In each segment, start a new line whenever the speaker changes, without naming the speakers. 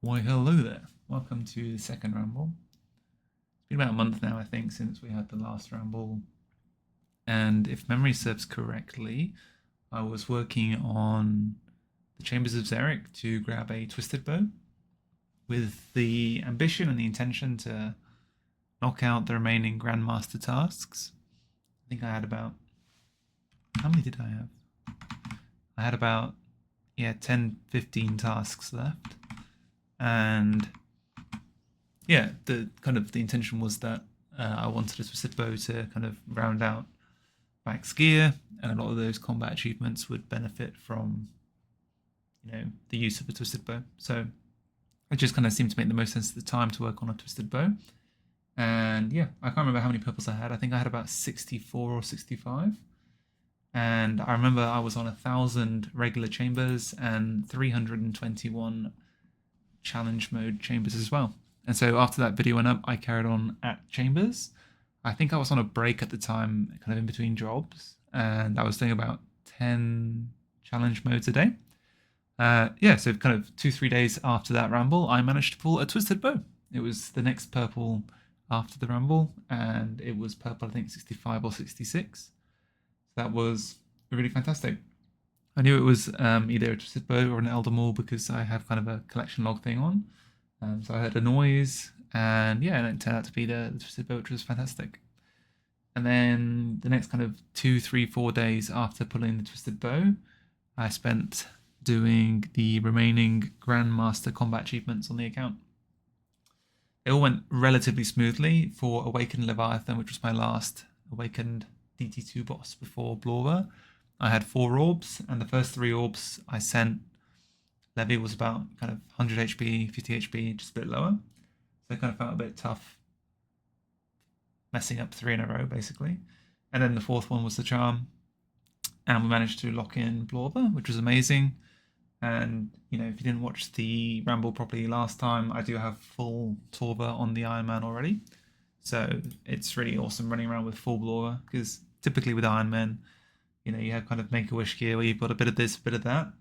Why, hello there. Welcome to the second Ramble. It's been about a month now, I think, since we had the last Ramble. And if memory serves correctly, I was working on the Chambers of Xeric to grab a twisted bow with the ambition and the intention to knock out the remaining Grandmaster tasks. I think I had about. How many did I have? I had about, 10, 15 tasks left. And the intention was that I wanted a twisted bow to kind of round out max gear, and a lot of those combat achievements would benefit from, the use of a twisted bow. So it just kind of seemed to make the most sense at the time to work on a twisted bow. And I can't remember how many purples I had. I think I had about 64 or 65. And I remember I was on 1,000 regular chambers and 321 challenge mode chambers as well. And so after that video went up, I carried on at chambers. I think I was on a break at the time, kind of in between jobs, and I was doing about 10 challenge modes a day. So kind of 2-3 days after that Ramble, I managed to pull a twisted bow. It was the next purple after the Ramble, and it was purple, I think 65 or 66. So that was really fantastic. I knew it was either a twisted bow or an elder maul because I have kind of a collection log thing on. So I heard a noise, and it turned out to be the twisted bow, which was fantastic. And then the next kind of 2, 3, 4 days after pulling the twisted bow, I spent doing the remaining Grandmaster combat achievements on the account. It all went relatively smoothly for Awakened Leviathan, which was my last Awakened DT2 boss before Blorber. I had 4 orbs, and the first 3 orbs I sent, Levy was about kind of 100 HP, 50 HP, just a bit lower. So it kind of felt a bit tough messing up 3 in a row, basically. And then the 4th one was the charm. And we managed to lock in Blorber, which was amazing. And, if you didn't watch the Ramble properly last time, I do have full Torva on the Ironman already. So it's really awesome running around with full Blorber, because typically with Ironman, you have kind of Make-A-Wish gear where you've got a bit of this, a bit of that.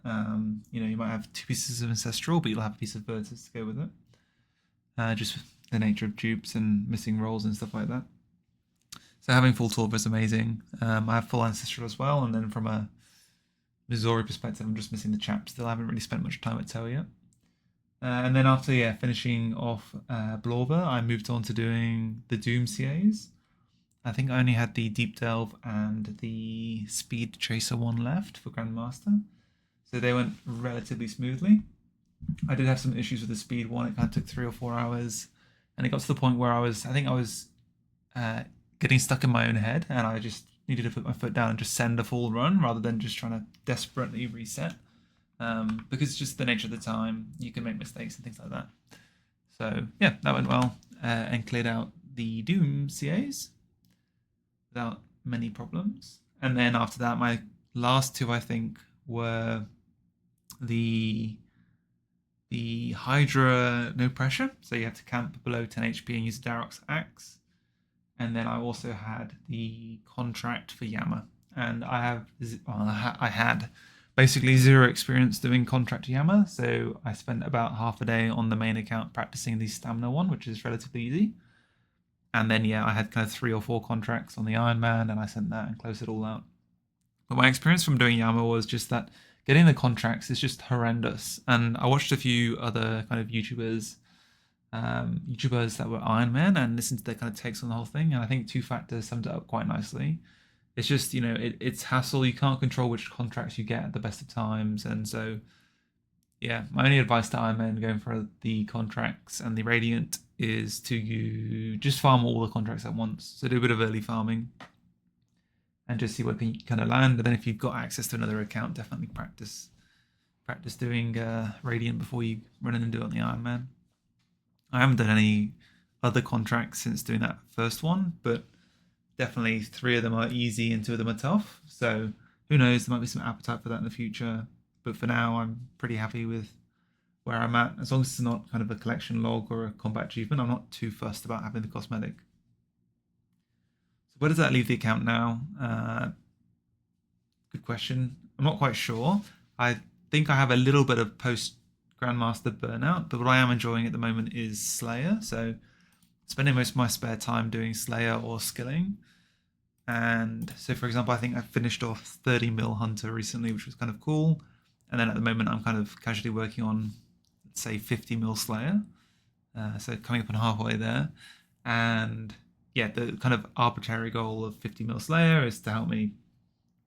You might have 2 pieces of Ancestral, but you'll have a piece of Virtus to go with it. Just the nature of dupes and missing rolls and stuff like that. So having full Torva is amazing. I have full Ancestral as well, and then from a Missouri perspective, I'm just missing the chap still. I haven't really spent much time at Tel yet. And then after finishing off Blorber, I moved on to doing the Doom CAs. I think I only had the Deep Delve and the Speed Chaser one left for Grandmaster. So they went relatively smoothly. I did have some issues with the Speed one. It kind of took 3 or 4 hours. And it got to the point where I was getting stuck in my own head, and I just needed to put my foot down and just send a full run rather than just trying to desperately reset. Because it's just the nature of the time. You can make mistakes and things like that. So that went well, and cleared out the Doom CAs without many problems. And then after that, my last 2, I think, were the Hydra No Pressure. So you have to camp below 10 HP and use a Darok's Axe. And then I also had the Contract for Yama. And I had basically 0 experience doing Contract Yama. So I spent about half a day on the main account practicing the Stamina one, which is relatively easy. And then, I had kind of 3 or 4 contracts on the Ironman, and I sent that and closed it all out. But my experience from doing Yama was just that getting the contracts is just horrendous. And I watched a few other kind of YouTubers that were Ironman and listened to their kind of takes on the whole thing. And I think 2 factors summed it up quite nicely. It's just, it's hassle. You can't control which contracts you get at the best of times. And so, my only advice to Ironman going for the contracts and the Radiant is to just farm all the contracts at once. So do a bit of early farming and just see what you kind of land. And then if you've got access to another account, definitely practice doing Radiant before you run in and do it on the Ironman. I haven't done any other contracts since doing that first one, but definitely 3 of them are easy and 2 of them are tough. So who knows, there might be some appetite for that in the future. But for now, I'm pretty happy with where I'm at. As long as it's not kind of a collection log or a combat achievement, I'm not too fussed about having the cosmetic. So where does that leave the account now? Good question. I'm not quite sure. I think I have a little bit of post Grandmaster Burnout, but what I am enjoying at the moment is Slayer. So spending most of my spare time doing Slayer or skilling. And so, for example, I think I finished off 30 mil Hunter recently, which was kind of cool. And then at the moment, I'm kind of casually working on, let's say, 50 mil Slayer. So coming up on halfway there. And yeah, the kind of arbitrary goal of 50 mil Slayer is to help me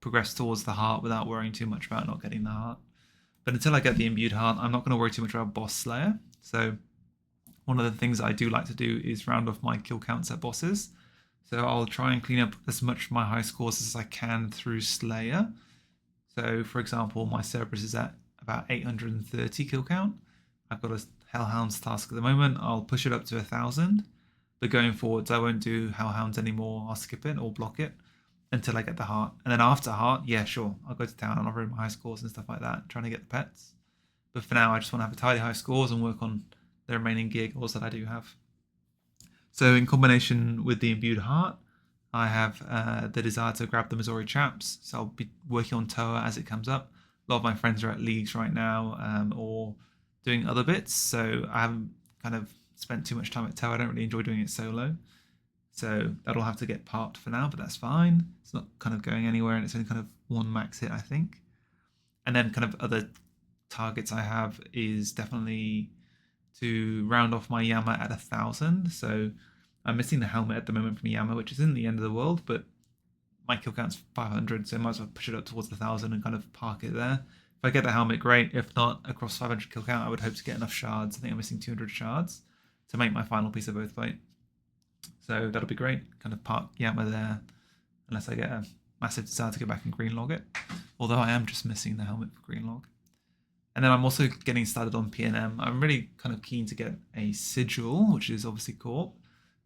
progress towards the heart without worrying too much about not getting the heart. But until I get the imbued heart, I'm not going to worry too much about boss Slayer. So one of the things I do like to do is round off my kill counts at bosses. So I'll try and clean up as much of my high scores as I can through Slayer. So for example, my Cerberus is at about 830 kill count. I've got a Hellhounds task at the moment. I'll push it up to 1,000. But going forwards, I won't do Hellhounds anymore. I'll skip it or block it until I get the heart. And then after heart, yeah, sure, I'll go to town and I'll ruin my high scores and stuff like that, trying to get the pets. But for now, I just want to have tidy high scores and work on the remaining gear goals that I do have. So in combination with the imbued heart, I have the desire to grab the Missouri chaps. So I'll be working on Toa as it comes up. A lot of my friends are at leagues right now or doing other bits. So I haven't kind of spent too much time at Toa. I don't really enjoy doing it solo. So that'll have to get parked for now, but that's fine. It's not kind of going anywhere, and it's only kind of one max hit, I think. And then kind of other targets I have is definitely to round off my Yama at 1,000. So I'm missing the helmet at the moment from Yama, which isn't the end of the world, but my kill count's 500, so I might as well push it up towards 1,000 and kind of park it there. If I get the helmet, great. If not, across 500 kill count, I would hope to get enough shards. I think I'm missing 200 shards to make my final piece of Oathbite. So that'll be great. Kind of park Yama there, unless I get a massive desire to go back and green log it. Although I am just missing the helmet for green log. And then I'm also getting started on PNM. I'm really kind of keen to get a sigil, which is obviously Corp.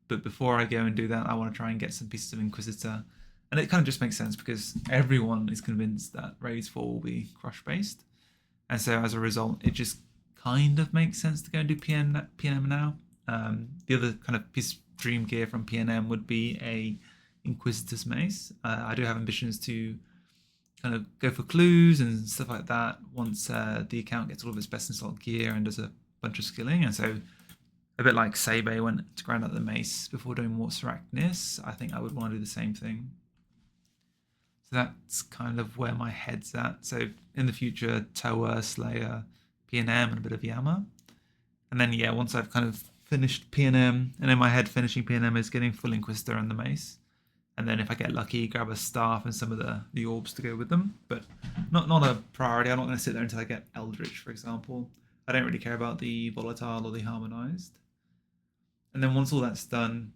But before I go and do that, I want to try and get some pieces of Inquisitor. And it kind of just makes sense because everyone is convinced that Raids 4 will be Crush based. And so as a result, it just kind of makes sense to go and do PNM now. The other kind of piece of dream gear from PNM would be a Inquisitor's Mace. I do have ambitions to kind of go for clues and stuff like that once the account gets all of its best in slot gear and does a bunch of skilling. And so a bit like Sebe went to grind out the mace before doing Warts Arachnis, I think I would want to do the same thing. So that's kind of where my head's at. So in the future, Toa, Slayer, PNM, and a bit of Yama. And then, yeah, once I've kind of finished PNM, and in my head finishing PNM is getting full Inquisitor and the mace. And then if I get lucky, grab a staff and some of the orbs to go with them. But not a priority. I'm not going to sit there until I get Eldritch, for example. I don't really care about the Volatile or the Harmonized. And then once all that's done,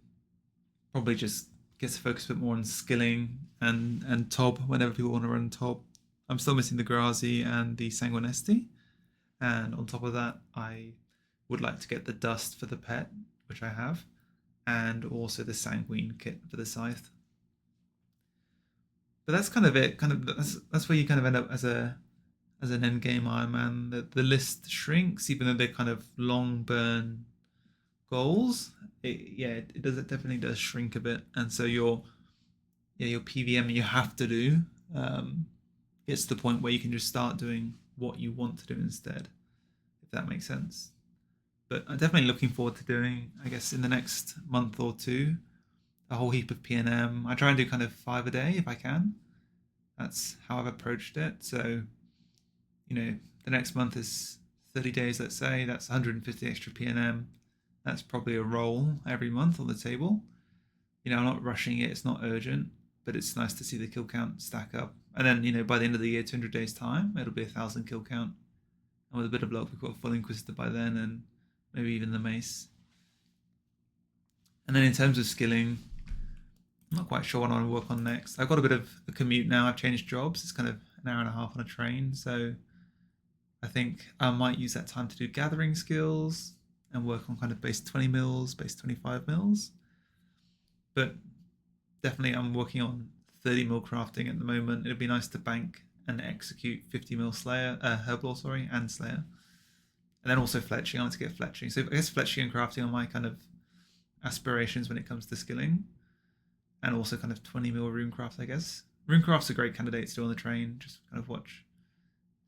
probably just gets to focus a bit more on skilling and Tob whenever people want to run Tob. I'm still missing the Grazi and the Sanguinesti. And on top of that, I would like to get the Dust for the pet, which I have, and also the Sanguine kit for the Scythe. But that's kind of it. Kind of that's where you kind of end up as an endgame Ironman. The list shrinks, even though they're kind of long burn goals. It definitely does shrink a bit, and so your PVM you have to do gets to the point where you can just start doing what you want to do instead, if that makes sense. But I'm definitely looking forward to doing, I guess, in the next month or two, a whole heap of PNM. I try and do kind of 5 a day if I can. That's how I've approached it. So, the next month is 30 days, let's say. That's 150 extra PNM. That's probably a roll every month on the table. I'm not rushing it. It's not urgent, but it's nice to see the kill count stack up. And then, by the end of the year, 200 days time, it'll be 1,000 kill count. And with a bit of luck, we've got a full Inquisitor by then, and maybe even the mace. And then in terms of skilling, I'm not quite sure what I want to work on next. I've got a bit of a commute now. I've changed jobs. It's kind of an hour and a half on a train. So I think I might use that time to do gathering skills and work on kind of base 20 mils, base 25 mils. But definitely I'm working on 30 mil crafting at the moment. It'd be nice to bank and execute 50 mil Slayer, Herblore, and Slayer. And then also fletching. I want to get fletching. So I guess fletching and crafting are my kind of aspirations when it comes to skilling. And also kind of 20 mil runecraft, I guess. Runecraft's a great candidate to do on the train. Just kind of watch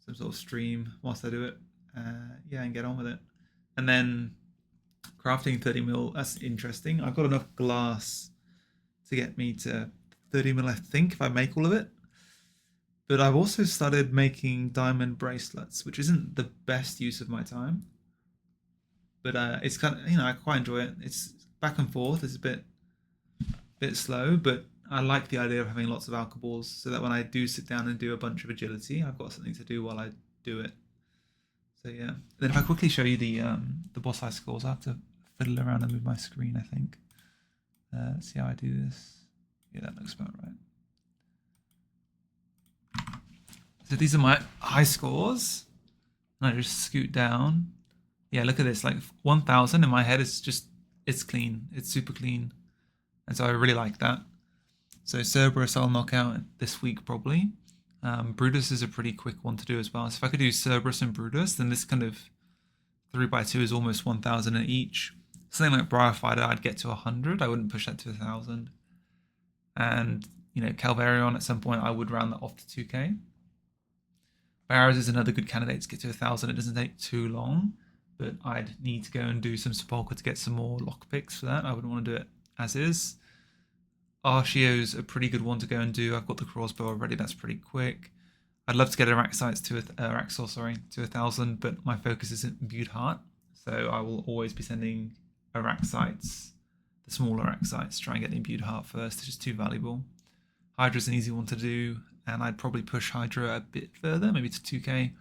some sort of stream whilst I do it. yeah, and get on with it. And then crafting 30 mil, that's interesting. I've got enough glass to get me to 30 mil, I think, if I make all of it. But I've also started making diamond bracelets, which isn't the best use of my time. But it's kind of, I quite enjoy it. It's back and forth. It's a bit slow, but I like the idea of having lots of alcohols so that when I do sit down and do a bunch of agility, I've got something to do while I do it. So yeah. Then if I quickly show you the boss high scores, I have to fiddle around and move my screen, I think. Let's see how I do this. Yeah, that looks about right. So these are my high scores. And I just scoot down. Yeah, look at this. Like 1,000 in my head is just, it's clean. It's super clean. And so I really like that. So Cerberus I'll knock out this week probably. Brutus is a pretty quick one to do as well. So if I could do Cerberus and Brutus, then this kind of 3x2 is almost 1,000 each. Something like Briarfighter, I'd get to 100. I wouldn't push that to 1,000. And, Calvarion at some point, I would round that off to 2k. Barrows is another good candidate to get to 1,000. It doesn't take too long, but I'd need to go and do some Sepulchre to get some more lockpicks for that. I wouldn't want to do it as is. Archeo's a pretty good one to go and do. I've got the crossbow already. That's pretty quick. I'd love to get Araxites to to 1,000, but my focus isn't imbued heart, so I will always be sending Araxites, the smaller Araxites, try and get the imbued heart first. It's just too valuable. Hydra's an easy one to do, and I'd probably push Hydra a bit further, maybe to 2k.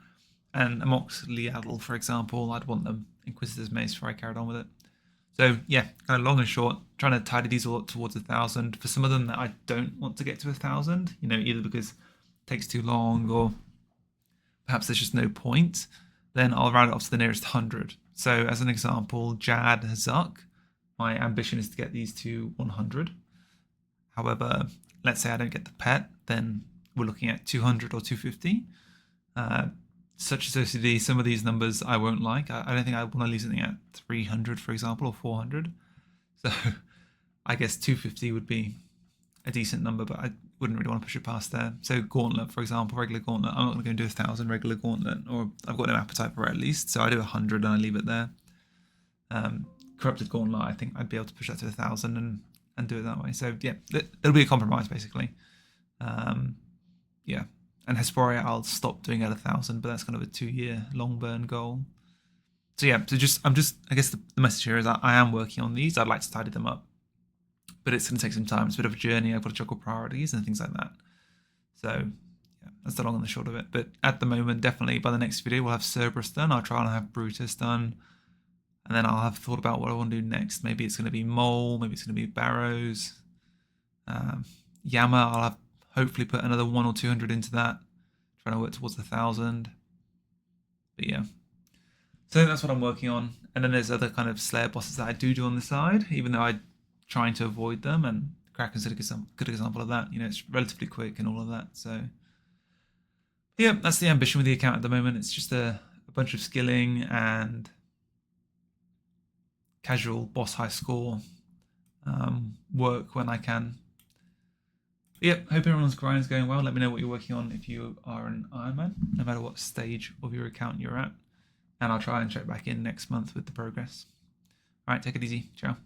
And Amox Liadl, for example, I'd want them Inquisitor's Mace before I carried on with it. So yeah, kind of long and short, trying to tidy these all up towards 1,000. For some of them that I don't want to get to 1,000, either because it takes too long or perhaps there's just no point, then I'll round it off to the nearest 100. So as an example, Jad Zuck, my ambition is to get these to 100. However, let's say I don't get the pet, then we're looking at 200 or 250. Such as OCD, some of these numbers I won't like. I don't think I want to leave something at 300, for example, or 400. So I guess 250 would be a decent number, but I wouldn't really want to push it past there. So Gauntlet, for example, regular Gauntlet. I'm not going to go and do 1,000 regular Gauntlet, or I've got no appetite for it at least. So I do 100 and I leave it there. Corrupted Gauntlet, I think I'd be able to push that to 1,000 and do it that way. So yeah, it'll be a compromise basically. Yeah. And Hesperia, I'll stop doing at 1,000, but that's kind of a 2-year long burn goal. So yeah, I guess the message here is that I am working on these. I'd like to tidy them up, but it's going to take some time. It's a bit of a journey. I've got to juggle priorities and things like that. So yeah, that's the long and the short of it. But at the moment, definitely by the next video, we'll have Cerberus done. I'll try and have Brutus done. And then I'll have thought about what I want to do next. Maybe it's going to be Mole. Maybe it's going to be Barrows. Yama, I'll have hopefully put another 100 or 200 into that, trying to work towards 1,000. But yeah, so that's what I'm working on. And then there's other kind of Slayer bosses that I do on the side, even though I'm trying to avoid them. And Kraken's a good example of that. It's relatively quick and all of that. So yeah, that's the ambition with the account at the moment. It's just a bunch of skilling and casual boss high score work when I can. Yep, hope everyone's grind is going well. Let me know what you're working on if you are an Ironman, no matter what stage of your account you're at. And I'll try and check back in next month with the progress. All right, take it easy. Ciao.